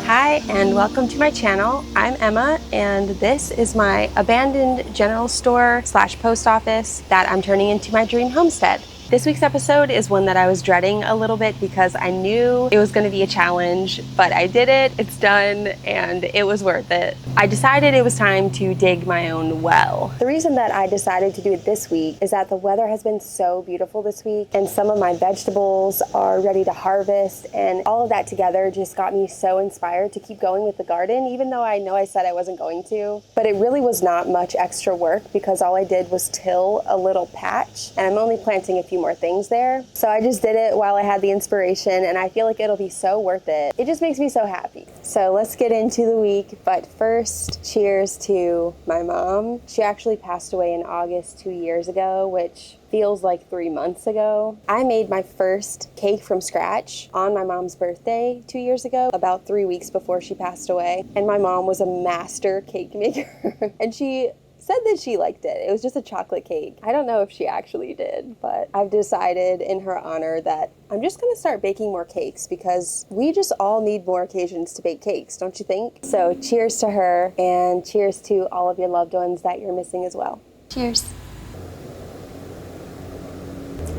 Hi and welcome to my channel. I'm Emma and this is my abandoned general store / post office that I'm turning into my dream homestead. This week's episode is one that I was dreading a little bit because I knew it was going to be a challenge, but I did it, it's done, and it was worth it. I decided it was time to dig my own well. The reason that I decided to do it this week is that the weather has been so beautiful this week and some of my vegetables are ready to harvest, and all of that together just got me so inspired to keep going with the garden, even though I know I said I wasn't going to. But it really was not much extra work because all I did was till a little patch, and I'm only planting a few more things there. So I just did it while I had the inspiration, and I feel like it'll be so worth it. It just makes me so happy. So let's get into the week, but first, cheers to my mom. She actually passed away in August 2 years ago, which feels like 3 months ago. I made my first cake from scratch on my mom's birthday 2 years ago, about 3 weeks before she passed away. And my mom was a master cake maker. And she said that she liked it. It was just a chocolate cake. I don't know if she actually did, but I've decided in her honor that I'm just gonna start baking more cakes because we just all need more occasions to bake cakes, don't you think? So cheers to her and cheers to all of your loved ones that you're missing as well. Cheers.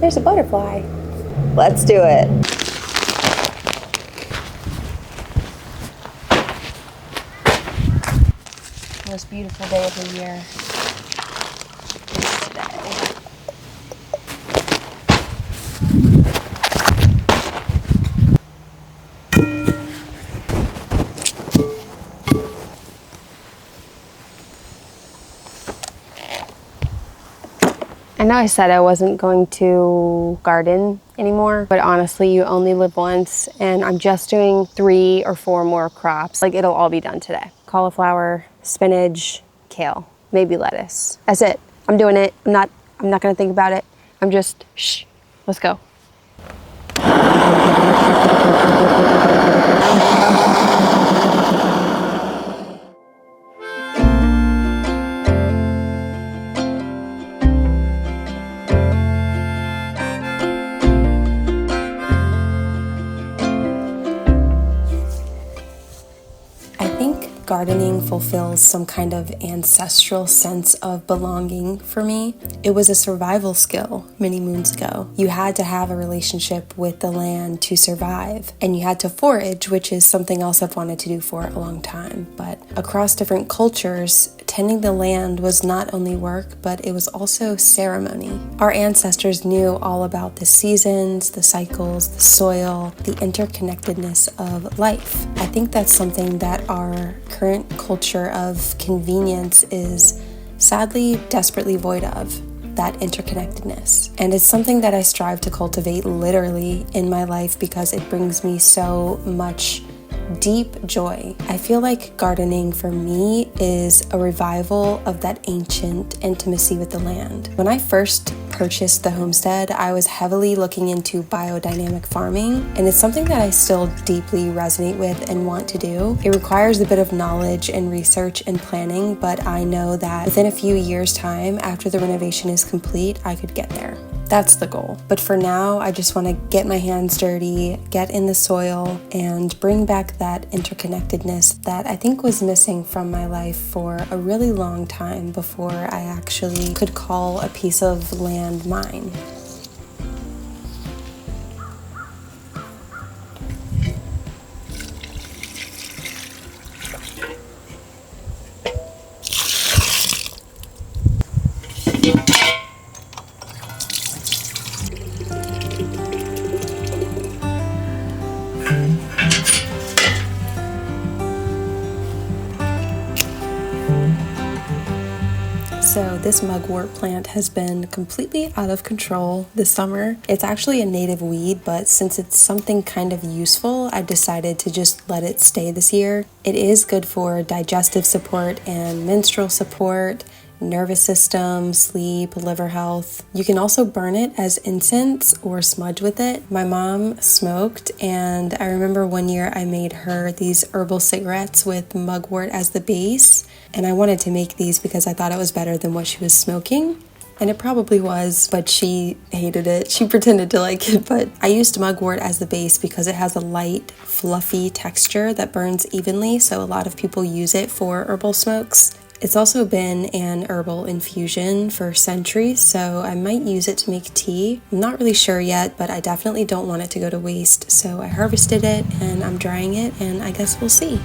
There's a butterfly. Let's do it. Most beautiful day of the year is today. I know I said I wasn't going to garden anymore, but honestly, you only live once, and I'm just doing 3 or 4 more crops. Like, it'll all be done today. Cauliflower, spinach, kale, maybe lettuce. That's it. I'm doing it. I'm not gonna think about it. I'm just, shh, let's go. Gardening fulfills some kind of ancestral sense of belonging for me. It was a survival skill many moons ago. You had to have a relationship with the land to survive, and you had to forage, which is something else I've wanted to do for a long time. But across different cultures, tending the land was not only work, but it was also ceremony. Our ancestors knew all about the seasons, the cycles, the soil, the interconnectedness of life. I think that's something that our current culture of convenience is sadly desperately void of, that interconnectedness. And it's something that I strive to cultivate literally in my life because it brings me so much deep joy. I feel like gardening for me is a revival of that ancient intimacy with the land. When I first purchased the homestead, I was heavily looking into biodynamic farming, and it's something that I still deeply resonate with and want to do. It requires a bit of knowledge and research and planning, but I know that within a few years' time, after the renovation is complete, I could get there. That's the goal. But for now, I just want to get my hands dirty, get in the soil, and bring back that interconnectedness that I think was missing from my life for a really long time before I actually could call a piece of land mine. So this mugwort plant has been completely out of control this summer. It's actually a native weed, but since it's something kind of useful, I decided to just let it stay this year. It is good for digestive support and menstrual support. nervous system, sleep, liver health. You can also burn it as incense or smudge with it. My mom smoked, and I remember one year I made her these herbal cigarettes with mugwort as the base, and I wanted to make these because I thought it was better than what she was smoking. And it probably was, but she hated it. She pretended to like it, but I used mugwort as the base because it has a light, fluffy texture that burns evenly, so a lot of people use it for herbal smokes. It's also been an herbal infusion for centuries, so I might use it to make tea. I'm not really sure yet, but I definitely don't want it to go to waste, so I harvested it and I'm drying it, and I guess we'll see.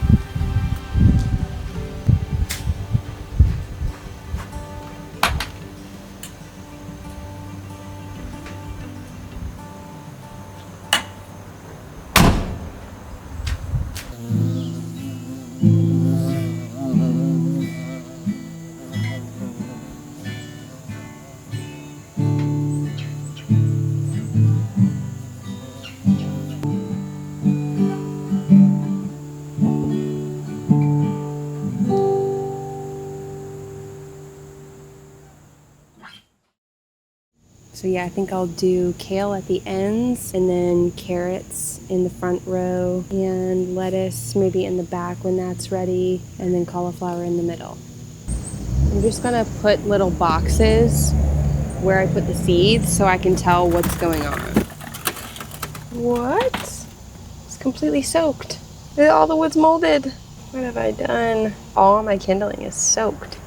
So yeah, I think I'll do kale at the ends, and then carrots in the front row, and lettuce maybe in the back when that's ready, and then cauliflower in the middle. I'm just gonna put little boxes where I put the seeds so I can tell what's going on. What? It's completely soaked. All the wood's molded. What have I done? All my kindling is soaked.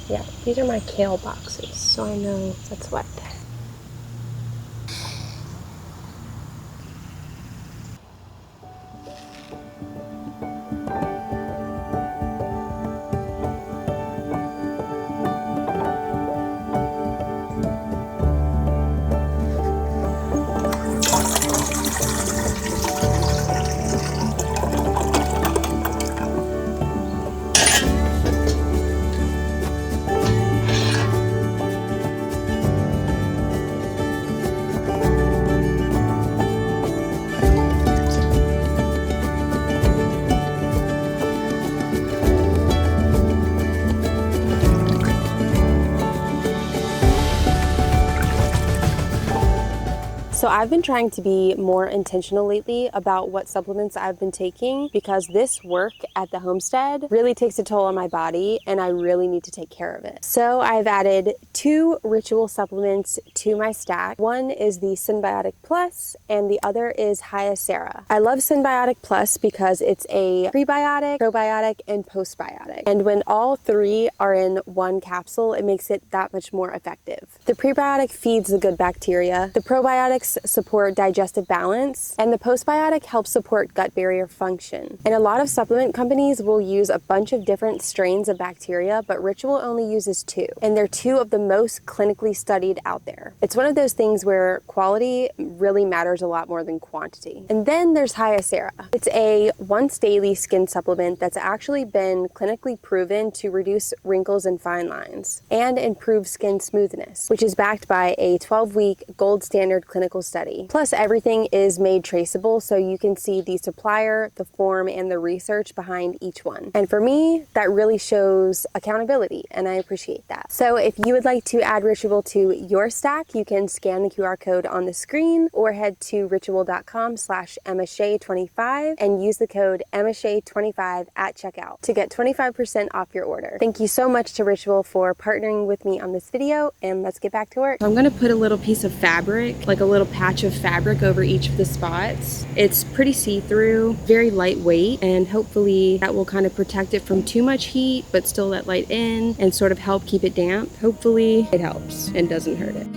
Yeah, these are my kale boxes, so I know that's wet. So I've been trying to be more intentional lately about what supplements I've been taking, because this work at the homestead really takes a toll on my body and I really need to take care of it. So I've added 2 ritual supplements to my stack. One is the Symbiotic Plus and the other is Hyacera. I love Symbiotic Plus because it's a prebiotic, probiotic, and postbiotic. And when all 3 are in one capsule, it makes it that much more effective. The prebiotic feeds the good bacteria. The probiotics support digestive balance, and the postbiotic helps support gut barrier function. And a lot of supplement companies will use a bunch of different strains of bacteria, but Ritual only uses 2, and they're 2 of the most clinically studied out there. It's one of those things where quality really matters a lot more than quantity. And then there's Hyacera. It's a once daily skin supplement that's actually been clinically proven to reduce wrinkles and fine lines and improve skin smoothness, which is backed by a 12-week gold standard clinical study. Plus, everything is made traceable, so you can see the supplier, the form, and the research behind each one. And for me, that really shows accountability, and I appreciate that. So if you would like to add Ritual to your stack, you can scan the QR code on the screen or head to ritual.com/EmmaShay25 and use the code EmmaShay25 at checkout to get 25% off your order. Thank you so much to Ritual for partnering with me on this video, and let's get back to work. I'm gonna put a little piece of fabric, like a little patch of fabric, over each of the spots. It's pretty see-through, very lightweight, and hopefully that will kind of protect it from too much heat but still let light in and sort of help keep it damp. Hopefully it helps and doesn't hurt it.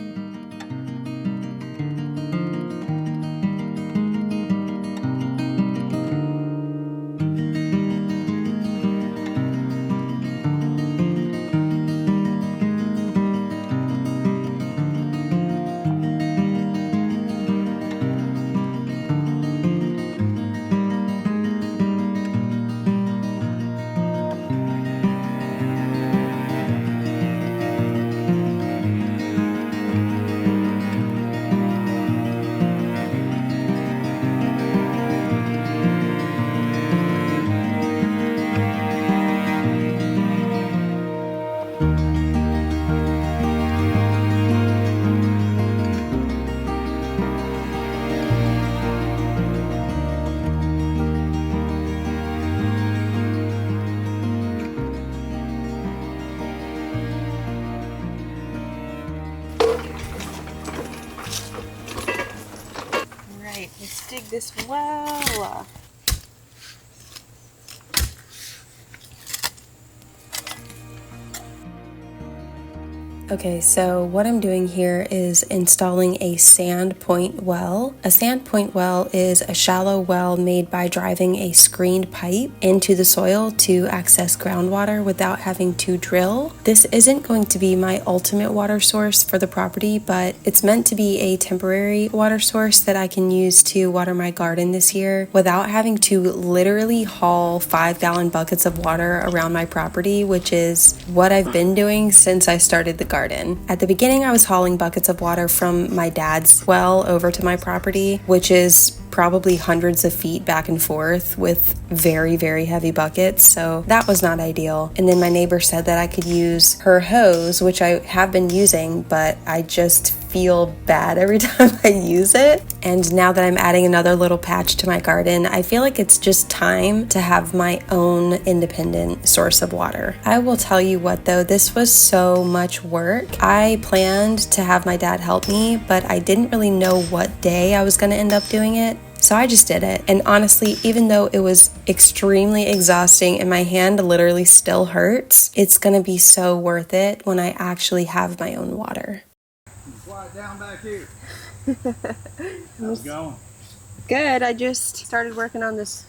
this well. Okay, so what I'm doing here is installing a sand point well. A sand point well is a shallow well made by driving a screened pipe into the soil to access groundwater without having to drill. This isn't going to be my ultimate water source for the property, but it's meant to be a temporary water source that I can use to water my garden this year without having to literally haul 5-gallon buckets of water around my property, which is what I've been doing since I started the garden. At the beginning, I was hauling buckets of water from my dad's well over to my property, which is probably hundreds of feet back and forth with very, very heavy buckets, so that was not ideal. And then my neighbor said that I could use her hose, which I have been using, but I just feel bad every time I use it. And now that I'm adding another little patch to my garden, I feel like it's just time to have my own independent source of water. I will tell you what though, this was so much work. I planned to have my dad help me, but I didn't really know what day I was going to end up doing it. So I just did it. And honestly, even though it was extremely exhausting and my hand literally still hurts, it's gonna be so worth it when I actually have my own water. Quiet down back here. How's it going? Good. I just started working on this.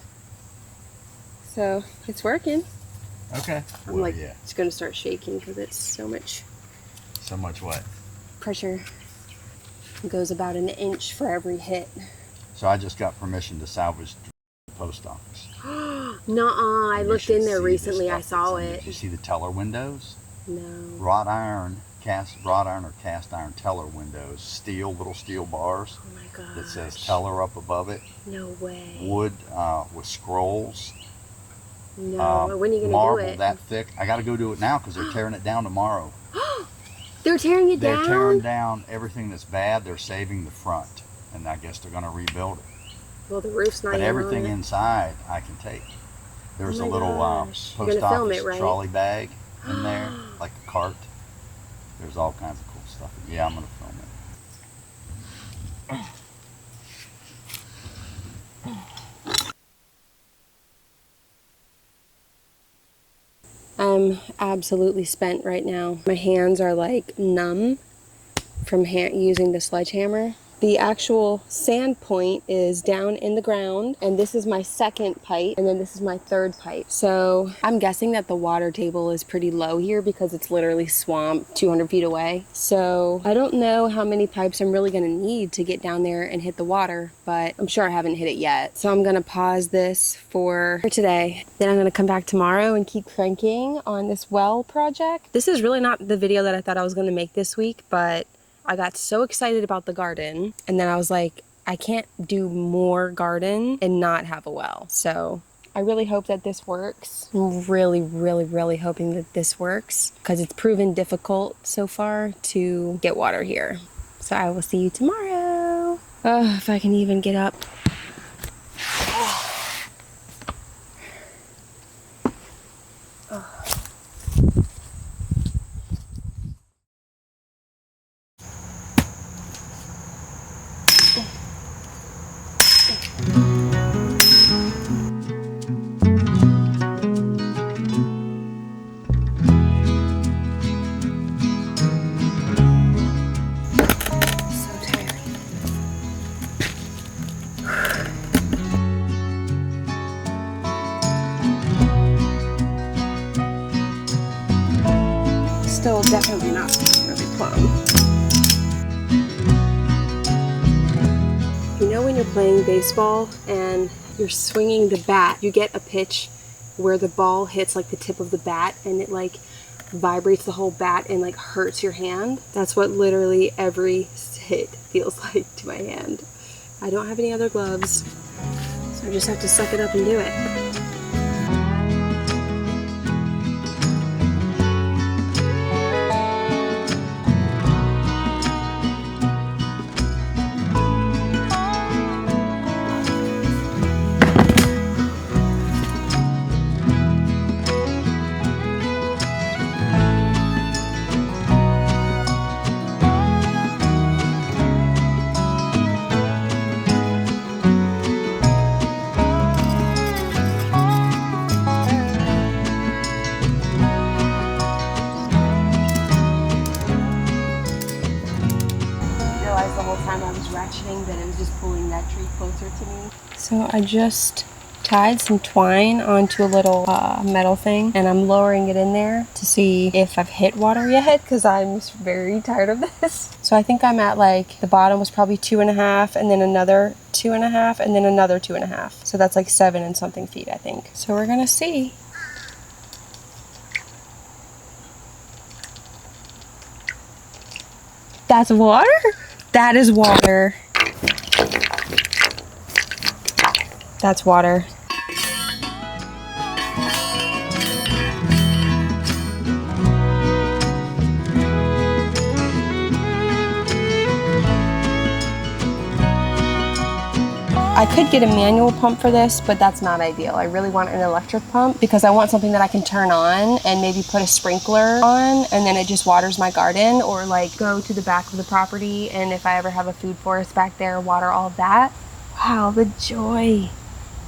So it's working. Okay. I'm it's gonna start shaking because it's so much. So much what? Pressure. It goes about an inch for every hit. So I just got permission to salvage the post office. Nuh-uh, I looked in there recently, I saw it. Did you see the teller windows? No. Wrought iron or cast iron teller windows, little steel bars. Oh my gosh. That says teller up above it. No way. Wood with scrolls. No, when are you gonna marble do it? That thick. I gotta go do it now because they're tearing it down tomorrow. They're tearing it down? They're tearing down everything that's bad. They're saving the front. And I guess they're going to rebuild it. Well, the roof's not But even everything on it. inside I can take. There's a little post film office it, right? trolley bag in there, like a cart. There's all kinds of cool stuff. Yeah, I'm going to film it. I'm absolutely spent right now. My hands are like numb from using the sledgehammer. The actual sand point is down in the ground, and this is my second pipe, and then this is my third pipe. So I'm guessing that the water table is pretty low here because it's literally swamp 200 feet away. So I don't know how many pipes I'm really gonna need to get down there and hit the water, but I'm sure I haven't hit it yet. So I'm gonna pause this for today. Then I'm gonna come back tomorrow and keep cranking on this well project. This is really not the video that I thought I was gonna make this week, but I got so excited about the garden, and then I was like, I can't do more garden and not have a well. So I really hope that this works. I'm really, really, really hoping that this works because it's proven difficult so far to get water here. So I will see you tomorrow. Oh, if I can even get up. Still definitely not really plumb. You know when you're playing baseball and you're swinging the bat, you get a pitch where the ball hits like the tip of the bat and it like vibrates the whole bat and like hurts your hand? That's what literally every hit feels like to my hand. I don't have any other gloves, so I just have to suck it up and do it. ratcheting that it was just pulling that tree closer to me. So I just tied some twine onto a little metal thing, and I'm lowering it in there to see if I've hit water yet, because I'm very tired of this. So I think I'm at, like, the bottom was probably 2.5, and then another 2.5, and then another 2.5. So that's like 7 and something feet, I think. So we're gonna see. That's water? That is water. That's water. I could get a manual pump for this, but that's not ideal. I really want an electric pump because I want something that I can turn on and maybe put a sprinkler on, and then it just waters my garden, or like go to the back of the property, and if I ever have a food forest back there, water all of that. Wow, the joy.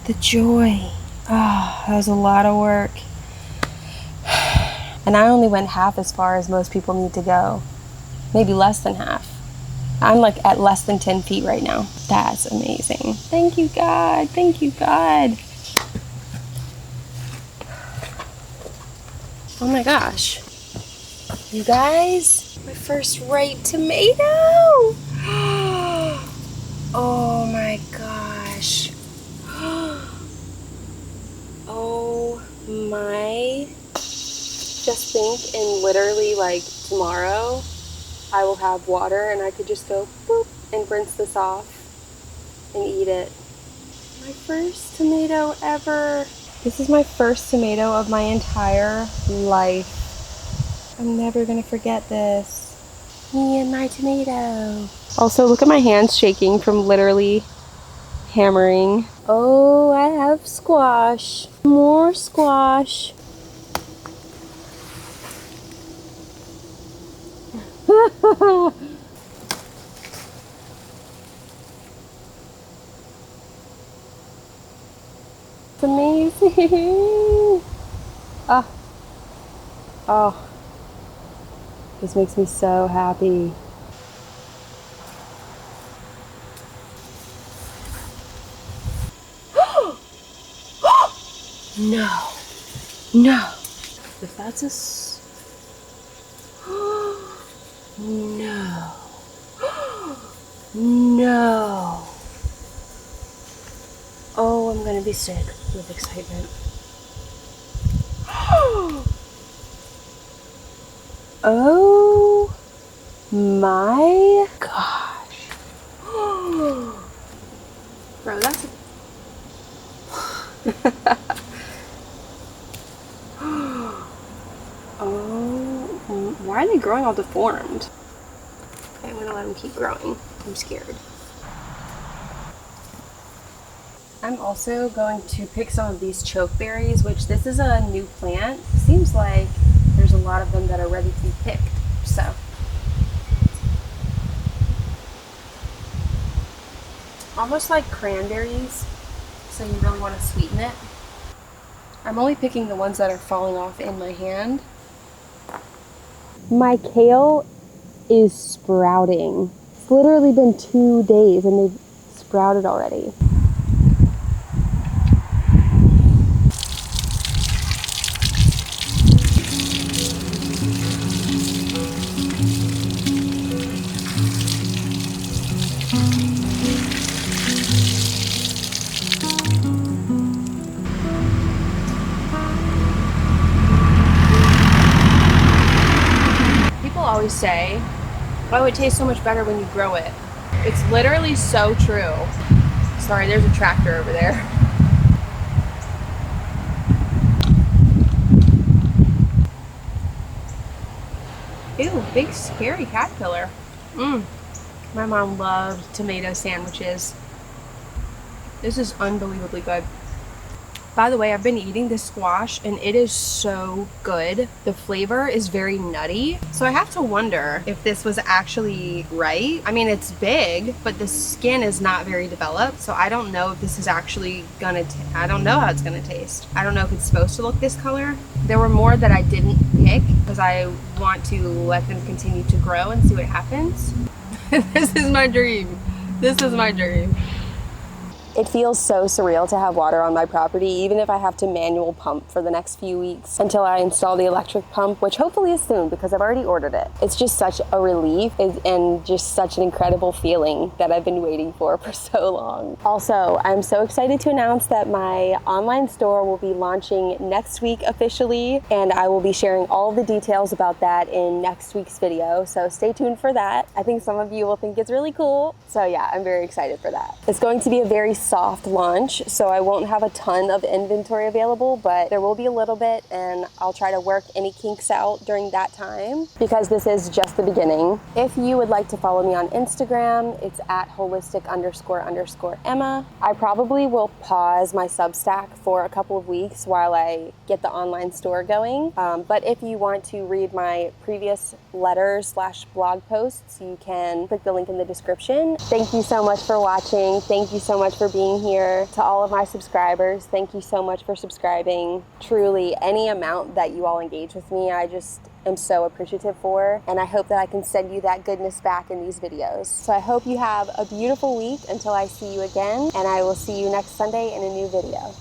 The joy. Oh, that was a lot of work. And I only went half as far as most people need to go. Maybe less than half. I'm like at less than 10 feet right now. That's amazing. Thank you, God. Thank you, God. Oh my gosh. You guys, my first ripe tomato. Oh my gosh. Oh my. Just think, in literally like tomorrow, I will have water and I could just go boop and rinse this off and eat it. My first tomato ever. This is my first tomato of my entire life. I'm never gonna forget this. Me and my tomato. Also, look at my hands shaking from literally hammering. Oh, I have squash. More squash. It's amazing. Oh, this makes me so happy. No, no. If that's a no. No. Oh, I'm gonna be sick with excitement. Oh my gosh. Bro, that's a oh, why are they growing all deformed? Okay, I'm gonna let them keep growing. I'm scared. I'm also going to pick some of these chokeberries, which this is a new plant. Seems like there's a lot of them that are ready to be picked, so. Almost like cranberries, so you really want to sweeten it. I'm only picking the ones that are falling off in my hand. My kale is sprouting. It's literally been 2 days and they've sprouted already. Always say, oh, it tastes so much better when you grow it. It's literally so true. Sorry, there's a tractor over there. Ew, big scary caterpillar. My mom loved tomato sandwiches. This is unbelievably good. By the way, I've been eating this squash and it is so good. The flavor is very nutty. So I have to wonder if this was actually right. I mean, it's big, but the skin is not very developed. So I don't know if this is actually gonna, I don't know how it's gonna taste. I don't know if it's supposed to look this color. There were more that I didn't pick because I want to let them continue to grow and see what happens. This is my dream. This is my dream. It feels so surreal to have water on my property, even if I have to manual pump for the next few weeks until I install the electric pump, which hopefully is soon because I've already ordered it. It's just such a relief and just such an incredible feeling that I've been waiting for so long. Also, I'm so excited to announce that my online store will be launching next week officially, and I will be sharing all the details about that in next week's video, so stay tuned for that. I think some of you will think it's really cool, so yeah, I'm very excited for that. It's going to be a very soft launch, so I won't have a ton of inventory available, but there will be a little bit, and I'll try to work any kinks out during that time because this is just the beginning. If you would like to follow me on Instagram, it's at holistic__Emma. I probably will pause my Substack for a couple of weeks while I get the online store going, but if you want to read my previous letters/blog posts, you can click the link in the description. Thank you so much for watching. Thank you so much for being here. To all of my subscribers, thank you so much for subscribing. Truly, any amount that you all engage with me, I just am so appreciative for, and I hope that I can send you that goodness back in these videos. So I hope you have a beautiful week until I see you again, and I will see you next Sunday in a new video.